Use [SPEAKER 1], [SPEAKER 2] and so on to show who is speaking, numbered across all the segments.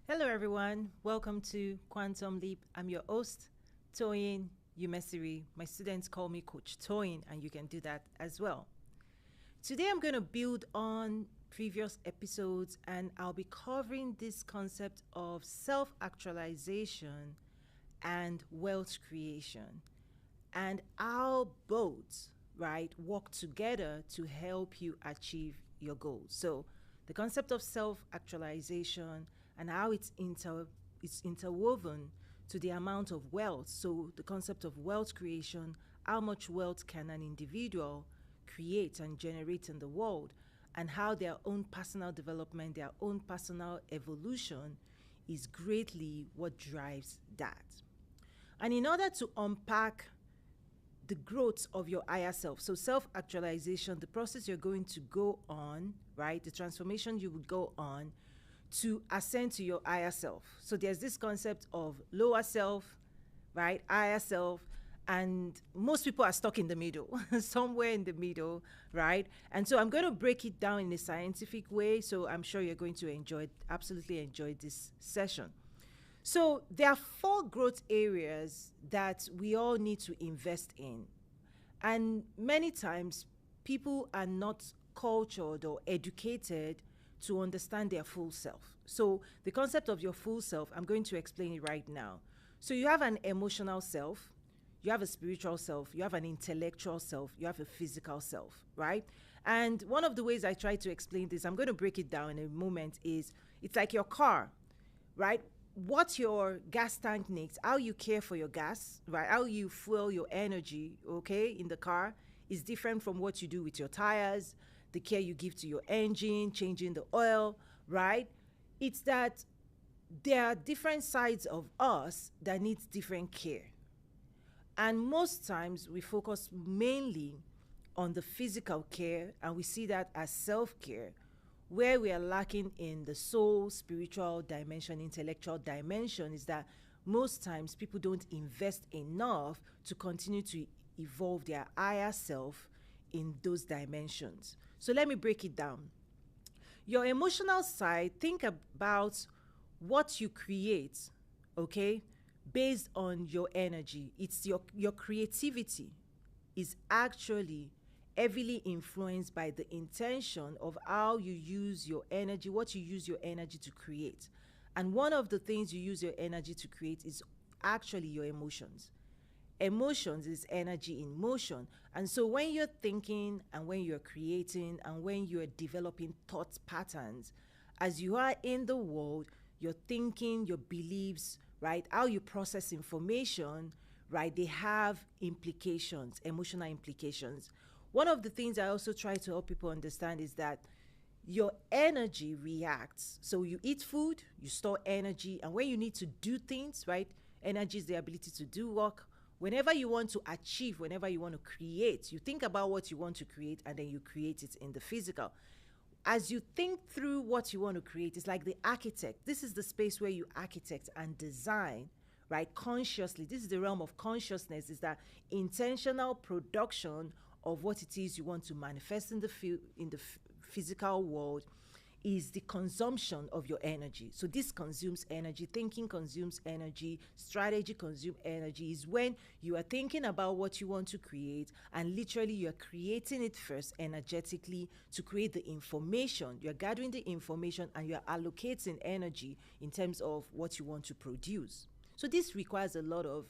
[SPEAKER 1] Hello, everyone. Welcome to Quantum Leap. I'm your host, Toyin Umesiri. My students call me Coach Toyin, and you can do that as well. Today, I'm going to build on previous episodes, and I'll be covering this concept of self-actualization and wealth creation, and how both, right, work together to help you achieve your goals. So, the concept of self-actualization and how it's interwoven to the amount of wealth. So, the concept of wealth creation, how much wealth can an individual create and generate in the world, and how their own personal development, their own personal evolution is greatly what drives that. And in order to unpack the growth of your higher self, so self actualization, the process you're going to go on, right? The transformation you would go on to ascend to your higher self. So there's this concept of lower self, right? Higher self. And most people are stuck in the middle, somewhere in the middle, right? And so I'm going to break it down in a scientific way. So I'm sure you're going to absolutely enjoy this session. So there are 4 growth areas that we all need to invest in. And many times people are not cultured or educated to understand their full self. So the concept of your full self, I'm going to explain it right now. So you have an emotional self, you have a spiritual self, you have an intellectual self, you have a physical self, right? And one of the ways I try to explain this, I'm going to break it down in a moment, is it's like your car, right? What your gas tank needs, how you care for your gas, right? How you fuel your energy, okay, in the car is different from what you do with your tires, the care you give to your engine, changing the oil, right? It's that there are different sides of us that needs different care. And most times we focus mainly on the physical care, and we see that as self-care, where we are lacking in the soul, spiritual dimension, intellectual dimension, is that most times people don't invest enough to continue to evolve their higher self in those dimensions. So let me break it down. Your emotional side, think about what you create, okay, based on your energy. It's your creativity is actually heavily influenced by the intention of how you use your energy, what you use your energy to create. And one of the things you use your energy to create is actually your emotions. Emotions is energy in motion. And so when you're thinking and when you're creating and when you're developing thought patterns, as you are in the world, your thinking, your beliefs, right, how you process information, right, they have implications, emotional implications. One of the things I also try to help people understand is that your energy reacts. So you eat food, you store energy, and when you need to do things, right, energy is the ability to do work. Whenever you want to achieve, whenever you want to create, you think about what you want to create and then you create it in the physical. As you think through what you want to create, it's like the architect. This is the space where you architect and design, right, consciously. This is the realm of consciousness, is that intentional production of what it is you want to manifest in the physical world is the consumption of your energy. So this consumes energy. Thinking consumes energy. Strategy consumes energy. Is when you are thinking about what you want to create and literally you're creating it first energetically to create the information. You're gathering the information and you're allocating energy in terms of what you want to produce. So this requires a lot of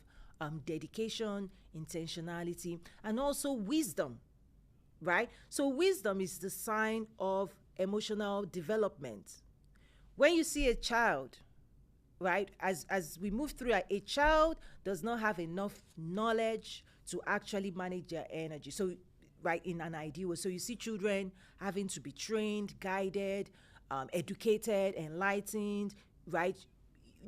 [SPEAKER 1] dedication, intentionality, and also wisdom, right? So wisdom is the sign of emotional development. When you see a child, right, as we move through, a child does not have enough knowledge to actually manage their energy. So, right, in an ideal way. So you see children having to be trained, guided, educated, enlightened, right?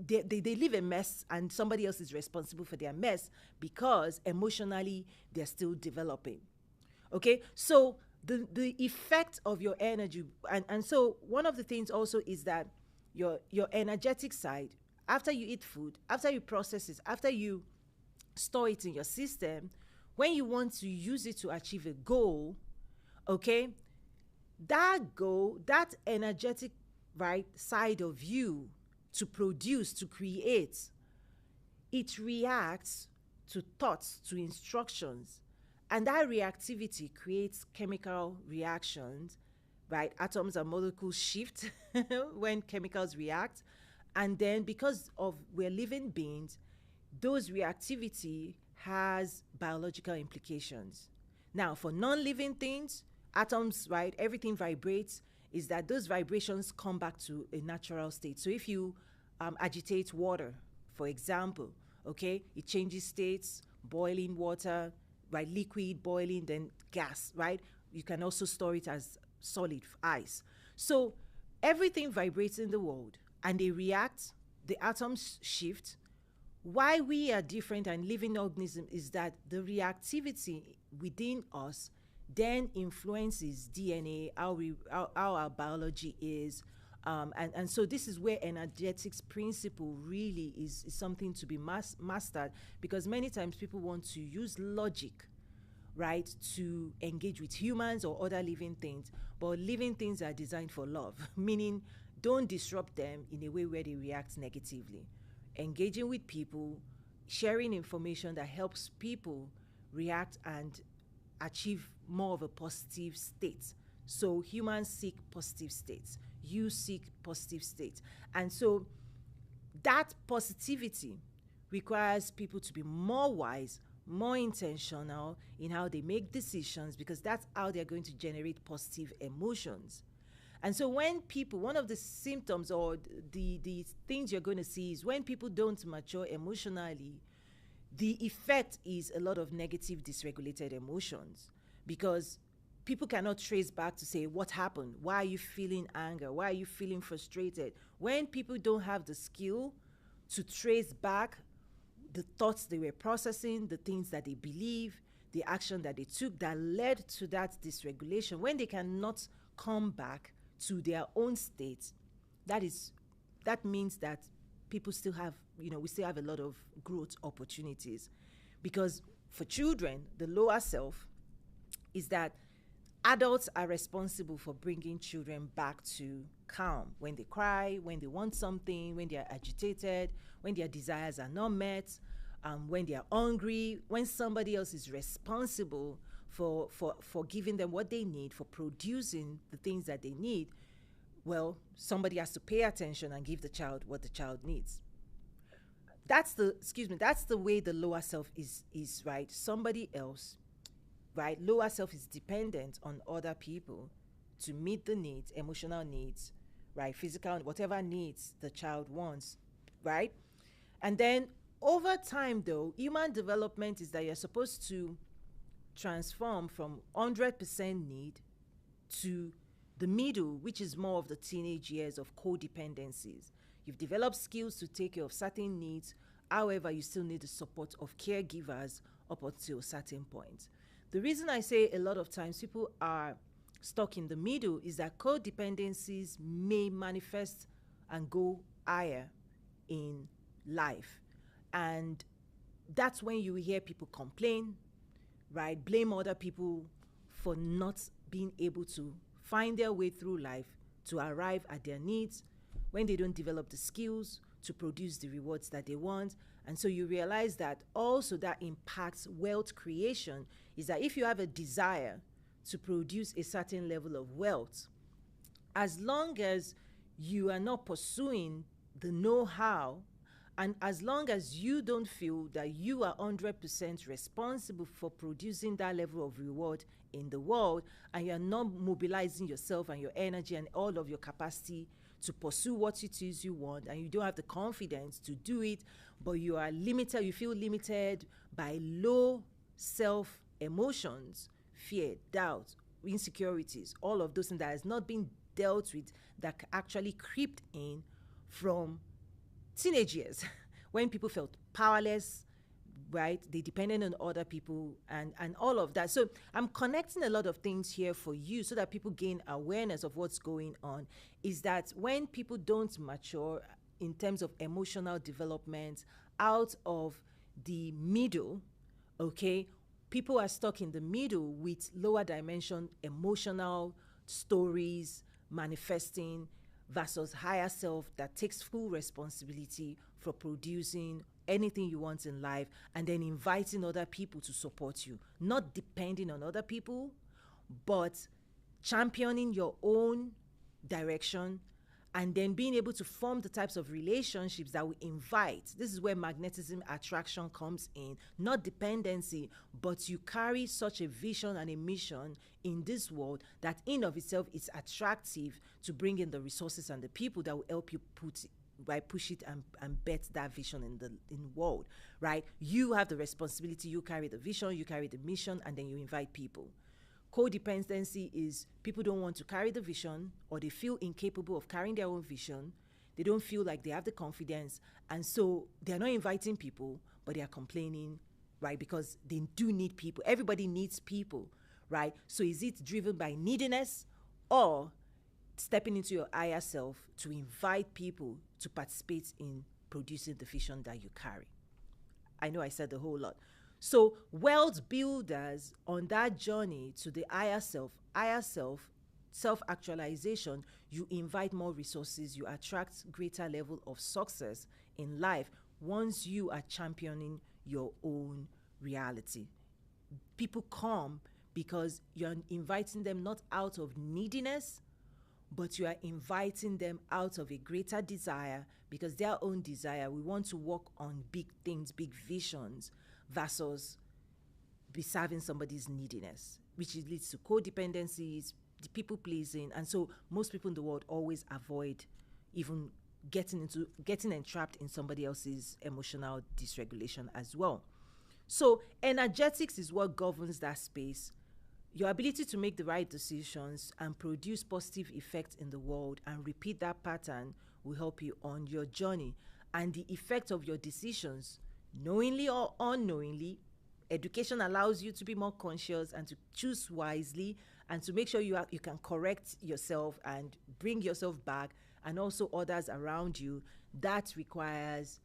[SPEAKER 1] They live a mess and somebody else is responsible for their mess because emotionally they're still developing. Okay, so the effect of your energy, and so one of the things also is that your energetic side, after you eat food, after you process it, after you store it in your system, when you want to use it to achieve a goal, okay, that goal, that energetic, right, side of you to produce, to create, it reacts to thoughts, to instructions. And that reactivity creates chemical reactions, right? Atoms and molecules shift when chemicals react. And then because of we're living beings, those reactivity has biological implications. Now, for non-living things, atoms, right, everything vibrates, is that those vibrations come back to a natural state. So if you agitate water, for example, okay, it changes states, boiling water, right, liquid, boiling, then gas, right? You can also store it as solid ice. So everything vibrates in the world and they react, the atoms shift. Why we are different and living organisms is that the reactivity within us then influences DNA, how our biology is. And so this is where energetics principle really is something to be mastered, because many times people want to use logic, right, to engage with humans or other living things. But living things are designed for love, meaning don't disrupt them in a way where they react negatively. Engaging with people, sharing information that helps people react and achieve more of a positive state. So humans seek positive states. You seek positive states. And so that positivity requires people to be more wise, more intentional in how they make decisions, because that's how they're going to generate positive emotions. And so when people, one of the symptoms or the things you're going to see is when people don't mature emotionally, the effect is a lot of negative dysregulated emotions, because people cannot trace back to say what happened, why are you feeling anger, why are you feeling frustrated. When people don't have the skill to trace back the thoughts they were processing, the things that they believe, the action that they took that led to that dysregulation, when they cannot come back to their own state, that means that people still have, we still have a lot of growth opportunities. Because for children, the lower self is that adults are responsible for bringing children back to calm when they cry, when they want something, when they are agitated, when their desires are not met, when they are hungry, when somebody else is responsible for giving them what they need, for producing the things that they need. Well, somebody has to pay attention and give the child what the child needs. That's the way the lower self is, right? Somebody else, right? Lower self is dependent on other people to meet the needs, emotional needs, right? Physical, whatever needs the child wants, right? And then over time, though, human development is that you're supposed to transform from 100% need to the middle, which is more of the teenage years of codependencies. You've developed skills to take care of certain needs. However, you still need the support of caregivers up until a certain point. The reason I say a lot of times people are stuck in the middle is that codependencies may manifest and go higher in life. And that's when you hear people complain, right? Blame other people for not being able to find their way through life to arrive at their needs, when they don't develop the skills to produce the rewards that they want. And so you realize that also that impacts wealth creation, is that if you have a desire to produce a certain level of wealth, as long as you are not pursuing the know-how, and as long as you don't feel that you are 100% responsible for producing that level of reward in the world, and you're not mobilizing yourself and your energy and all of your capacity to pursue what it is you want, and you don't have the confidence to do it, but you are limited, you feel limited by low self emotions, fear, doubt, insecurities, all of those things that has not been dealt with, that actually creeped in from teenage years when people felt powerless, right? They depended on other people and all of that. So I'm connecting a lot of things here for you so that people gain awareness of what's going on, is that when people don't mature in terms of emotional development out of the middle, okay, people are stuck in the middle with lower dimension emotional stories manifesting, versus higher self that takes full responsibility for producing anything you want in life and then inviting other people to support you, not depending on other people, but championing your own direction and then being able to form the types of relationships that we invite. This is where magnetism attraction comes in, not dependency, but you carry such a vision and a mission in this world that in of itself is attractive to bring in the resources and the people that will help you push it and bet that vision in the world, right? You have the responsibility, you carry the vision, you carry the mission, and then you invite people. Codependency is people don't want to carry the vision, or they feel incapable of carrying their own vision. They don't feel like they have the confidence, and so they're not inviting people, but they are complaining, right? Because they do need people. Everybody needs people, right? So is it driven by neediness, or stepping into your higher self to invite people to participate in producing the vision that you carry? I know I said a whole lot. So wealth builders on that journey to the higher self, self-actualization, you invite more resources, you attract greater level of success in life once you are championing your own reality. People come because you're inviting them not out of neediness, but you are inviting them out of a greater desire, because their own desire, we want to work on big things, big visions, versus be serving somebody's neediness, which leads to codependencies, people pleasing. And so most people in the world always avoid even getting entrapped in somebody else's emotional dysregulation as well. So energetics is what governs that space. Your ability to make the right decisions and produce positive effects in the world and repeat that pattern will help you on your journey. And the effect of your decisions, knowingly or unknowingly, education allows you to be more conscious and to choose wisely and to make sure you can correct yourself and bring yourself back, and also others around you. That requires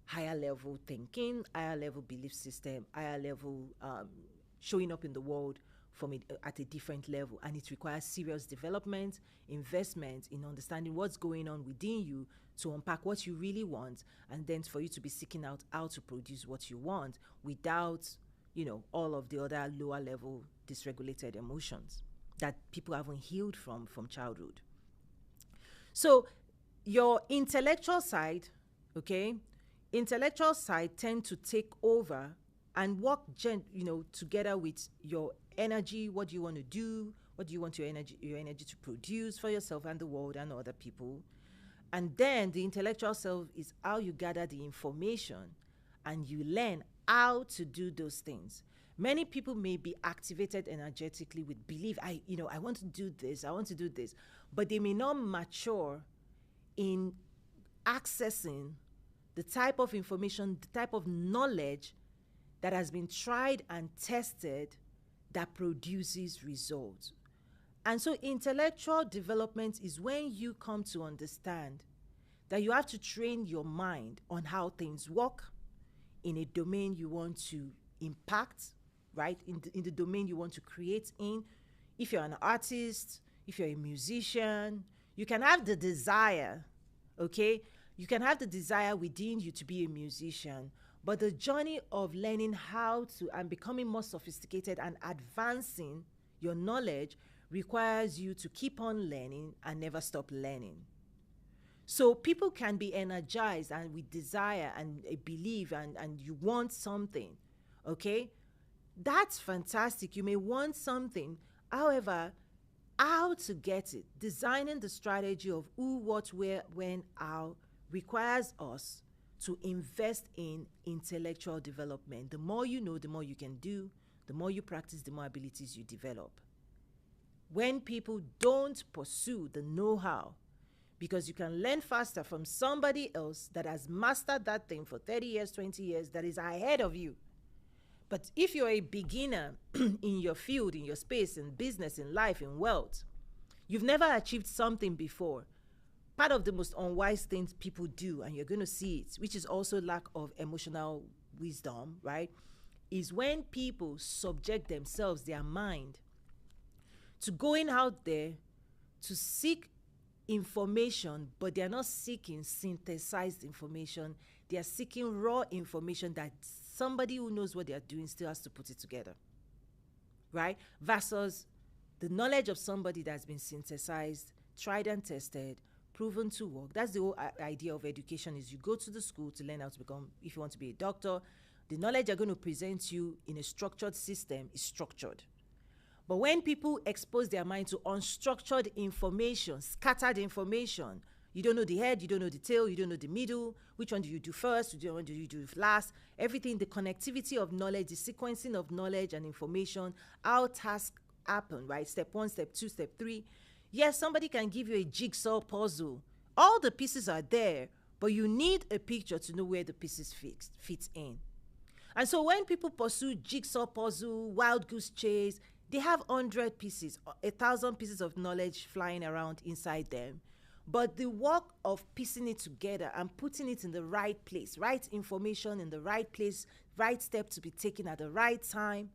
[SPEAKER 1] higher level thinking, higher level belief system, higher level showing up in the world at a different level. And it requires serious development, investment in understanding what's going on within you to unpack what you really want, and then for you to be seeking out how to produce what you want without, all of the other lower level dysregulated emotions that people haven't healed from childhood. So your intellectual side tend to take over and work together with your energy. What do you want to do? What do you want your energy to produce for yourself and the world and other people? And then the intellectual self is how you gather the information and you learn how to do those things. Many people may be activated energetically with belief. I want to do this, but they may not mature in accessing the type of information, the type of knowledge that has been tried and tested that produces results. And so intellectual development is when you come to understand that you have to train your mind on how things work in a domain you want to impact, right? In the domain you want to create in. If you're an artist, if you're a musician, you can have the desire, okay? You can have the desire within you to be a musician, but the journey of learning how to and becoming more sophisticated and advancing your knowledge requires you to keep on learning and never stop learning. So people can be energized and with desire and a belief and you want something, okay? That's fantastic. You may want something. However, how to get it, designing the strategy of who, what, where, when, how, requires us to invest in intellectual development. The more you know, the more you can do. The more you practice, the more abilities you develop. When people don't pursue the know-how, because you can learn faster from somebody else that has mastered that thing for 30 years, 20 years, that is ahead of you. But if you're a beginner in your field, in your space, in business, in life, in wealth, you've never achieved something before, part of the most unwise things people do, and you're going to see it, which is also lack of emotional wisdom, right, is when people subject themselves, their mind, to going out there to seek information, but they are not seeking synthesized information. They are seeking raw information that somebody who knows what they are doing still has to put it together, right? Versus the knowledge of somebody that's been synthesized, tried and tested, proven to work. That's the whole idea of education, is you go to the school to learn how to become, if you want to be a doctor, the knowledge they're going to present you in a structured system is structured. But when people expose their mind to unstructured information, scattered information, you don't know the head, you don't know the tail, you don't know the middle, which one do you do first, which one do you do last, everything, the connectivity of knowledge, the sequencing of knowledge and information, how tasks happen, right? Step 1, step 2, step 3. Yes, somebody can give you a jigsaw puzzle. All the pieces are there, but you need a picture to know where the pieces fit in. And so when people pursue jigsaw puzzle, wild goose chase, they have 100 pieces, 1,000 pieces of knowledge flying around inside them. But the work of piecing it together and putting it in the right place, right information in the right place, right step to be taken at the right time,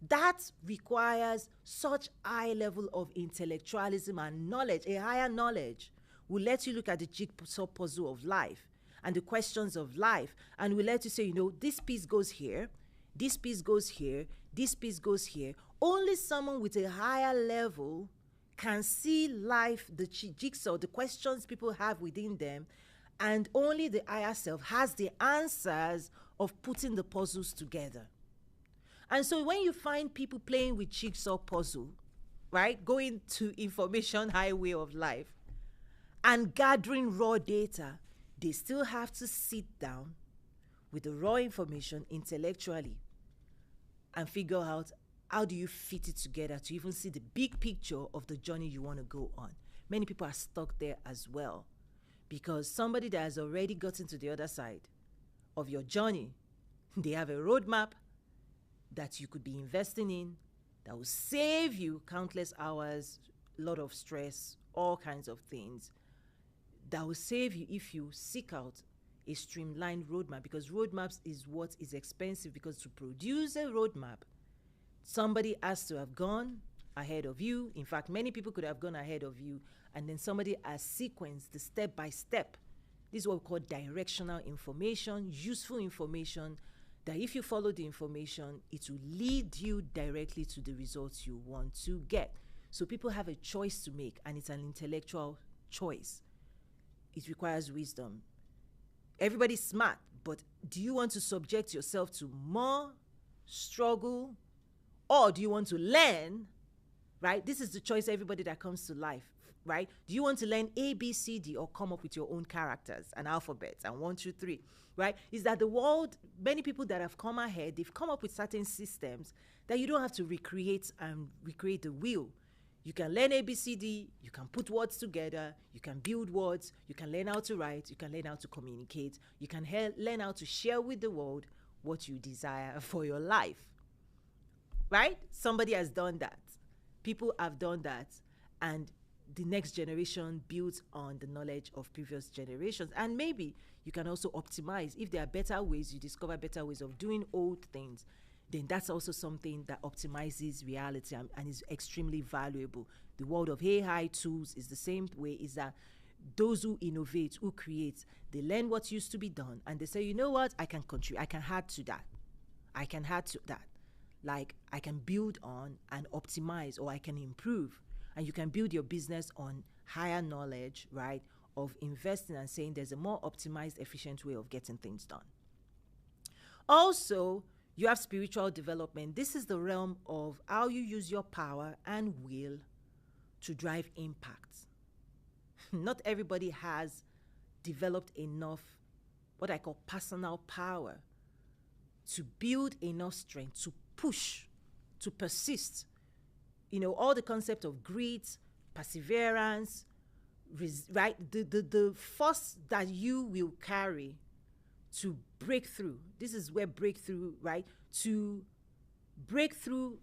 [SPEAKER 1] that requires such high level of intellectualism and knowledge. A higher knowledge will let you look at the jigsaw puzzle of life and the questions of life, and will let you say, you know, this piece goes here, this piece goes here, this piece goes here. Only someone with a higher level can see life, the jigsaw, the questions people have within them, and only the higher self has the answers of putting the puzzles together. And so when you find people playing with jigsaw puzzle, right, going to information highway of life and gathering raw data, they still have to sit down with the raw information intellectually and figure out, how do you fit it together to even see the big picture of the journey you want to go on? Many people are stuck there as well, because somebody that has already gotten to the other side of your journey, they have a roadmap that you could be investing in that will save you countless hours, a lot of stress, all kinds of things, that will save you if you seek out a streamlined roadmap, because roadmaps is what is expensive, because to produce a roadmap, somebody has to have gone ahead of you. In fact, many people could have gone ahead of you, and then somebody has sequenced the step by step. This is what we call directional information, useful information, that if you follow the information, it will lead you directly to the results you want to get. So people have a choice to make, and it's an intellectual choice. It requires wisdom. Everybody's smart, but do you want to subject yourself to more struggle, or do you want to learn, right? This is the choice everybody that comes to life, right? Do you want to learn A, B, C, D, or come up with your own characters and alphabets and 1, 2, 3, right? Is that the world, many people that have come ahead, they've come up with certain systems that you don't have to recreate the wheel. You can learn A, B, C, D, you can put words together, you can build words, you can learn how to write, you can learn how to communicate, you can learn how to share with the world what you desire for your life, right? Somebody has done that. People have done that, and the next generation builds on the knowledge of previous generations. And maybe you can also optimize. If there are better ways, you discover better ways of doing old things, then that's also something that optimizes reality and is extremely valuable. The world of AI tools is the same way, is that those who innovate, who create, they learn what used to be done, and they say, you know what, I can contribute, I can add to that. I can add to that. Like, I can build on and optimize, or I can improve. And you can build your business on higher knowledge, right, of investing and saying there's a more optimized, efficient way of getting things done. Also, you have spiritual development. This is the realm of how you use your power and will to drive impact. Not everybody has developed enough, what I call personal power, to build enough strength to push, to persist. You know, all the concept of grit, perseverance, right? The force that you will carry to break through. This is where breakthrough, right? To break through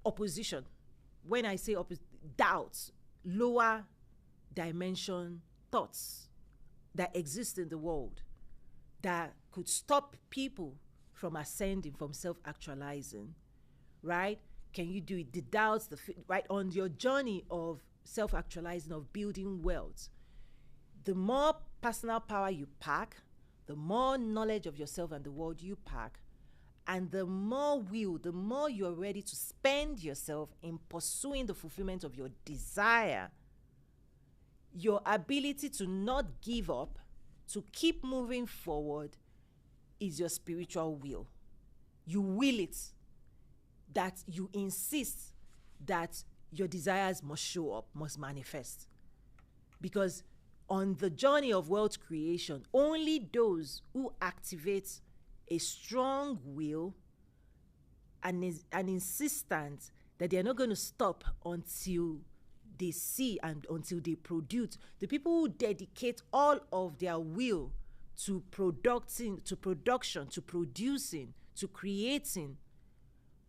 [SPEAKER 1] opposition. When I say doubts, lower dimension thoughts that exist in the world that could stop people from ascending, from self-actualizing, right? Can you do it? The doubts, right? On your journey of self-actualizing, of building wealth, the more personal power you pack, the more knowledge of yourself and the world you pack, and the more will, the more you're ready to spend yourself in pursuing the fulfillment of your desire, your ability to not give up, to keep moving forward, is your spiritual will. You will it, that you insist that your desires must show up, must manifest. Because on the journey of wealth creation, only those who activate a strong will and an insistence that they're not going to stop until they see and until they produce. The people who dedicate all of their will to production, to producing, to creating,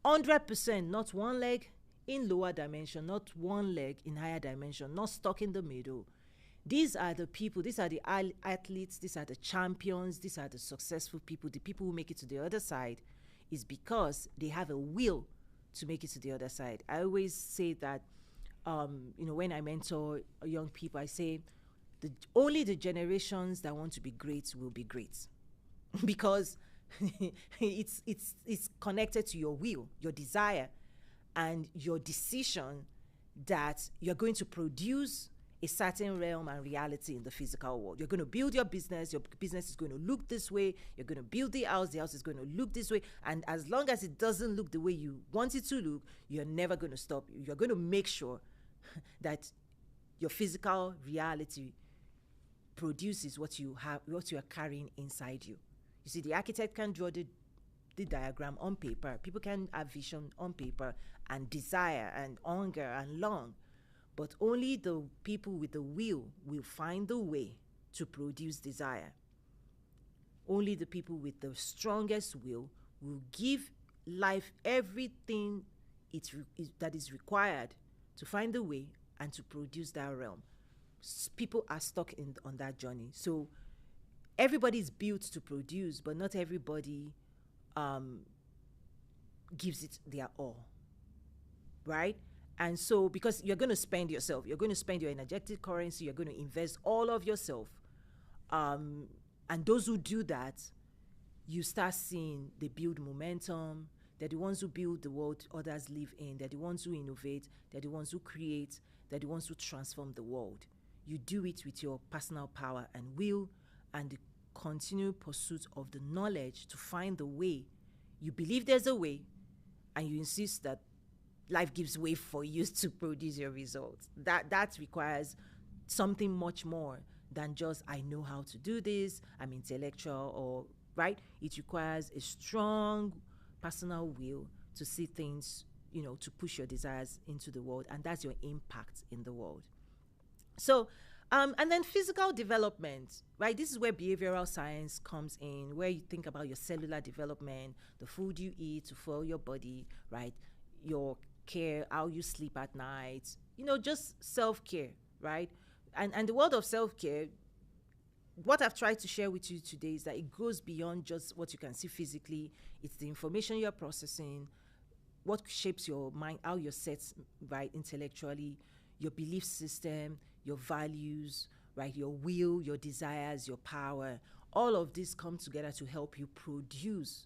[SPEAKER 1] 100%, not one leg in lower dimension, not one leg in higher dimension, not stuck in the middle. These are the people, these are the athletes, these are the champions, these are the successful people, the people who make it to the other side, is because they have a will to make it to the other side. I always say that, when I mentor young people, I say, only the generations that want to be great will be great. Because it's connected to your will, your desire, and your decision that you're going to produce a certain realm and reality in the physical world. You're going to build your business is going to look this way. You're going to build the house is going to look this way. And as long as it doesn't look the way you want it to look, you're never going to stop. You're going to make sure that your physical reality produces what you have, what you are carrying inside you. You see, the architect can draw the diagram on paper. People can have vision on paper and desire and hunger and long. But only the people with the will find the way to produce desire. Only the people with the strongest will give life everything that is required to find the way and to produce that realm. People are stuck on that journey. So everybody is built to produce, but not everybody gives it their all, right? And so, because you're going to spend yourself, you're going to spend your energetic currency, you're going to invest all of yourself. And those who do that, you start seeing they build momentum. They're the ones who build the world others live in. They're the ones who innovate. They're the ones who create. They're the ones who transform the world. You do it with your personal power and will and the continued pursuit of the knowledge to find the way. You believe there's a way, and you insist that life gives way for you to produce your results. That requires something much more than just, I know how to do this, I'm intellectual, or right? It requires a strong personal will to see things, to push your desires into the world, and that's your impact in the world. So, and then physical development, right? This is where behavioral science comes in, where you think about your cellular development, the food you eat to fuel your body, right? Your care, how you sleep at night, just self-care, right? And the world of self-care, what I've tried to share with you today is that it goes beyond just what you can see physically. It's the information you're processing, what shapes your mind, how you're set, right, intellectually, your belief system, your values, right, your will, your desires, your power. All of this come together to help you produce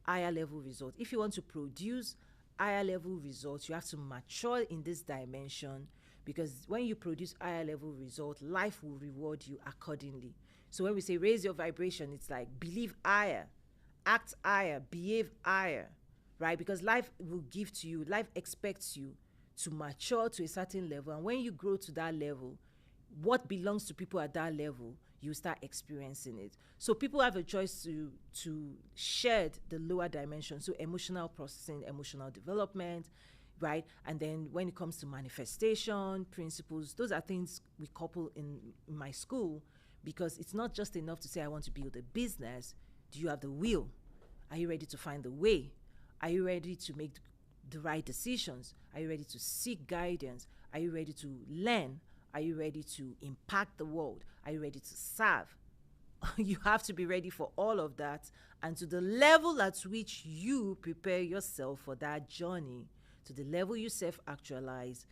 [SPEAKER 1] higher level results. If you want to produce higher level results, you have to mature in this dimension, because when you produce higher level results, life will reward you accordingly. So when we say raise your vibration, it's like believe higher, act higher, behave higher, right? Because life will give to you, life expects you to mature to a certain level. And when you grow to that level, what belongs to people at that level, you start experiencing it. So people have a choice to shed the lower dimension, so emotional processing, emotional development, right? And then when it comes to manifestation principles, those are things we couple in my school, because it's not just enough to say, I want to build a business. Do you have the will? Are you ready to find the way? Are you ready to make the right decisions? Are you ready to seek guidance? Are you ready to learn? Are you ready to impact the world? Are you ready to serve? You have to be ready for all of that. And to the level at which you prepare yourself for that journey, to the level you self-actualize,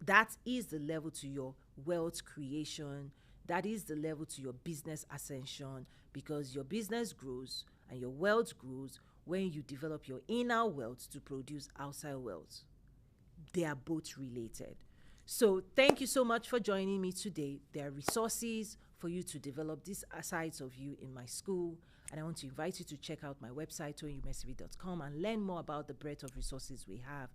[SPEAKER 1] that is the level to your wealth creation that is the level to your business ascension, because your business grows and your wealth grows when you develop your inner wealth to produce outside wealth. They are both related. So thank you so much for joining me today. There are resources for you to develop these sides of you in my school. And I want to invite you to check out my website, toyinumesiri.com, and learn more about the breadth of resources we have.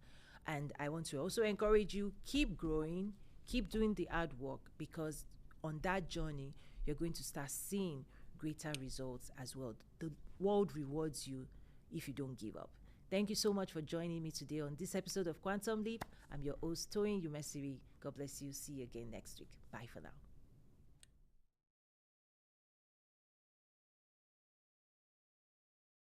[SPEAKER 1] And I want to also encourage you, keep growing, keep doing the hard work, because on that journey, you're going to start seeing greater results as well. The world rewards you if you don't give up. Thank you so much for joining me today on this episode of Quantum Leap. I'm your host, Toyin Umesiri. God bless you. See you again next week. Bye for now.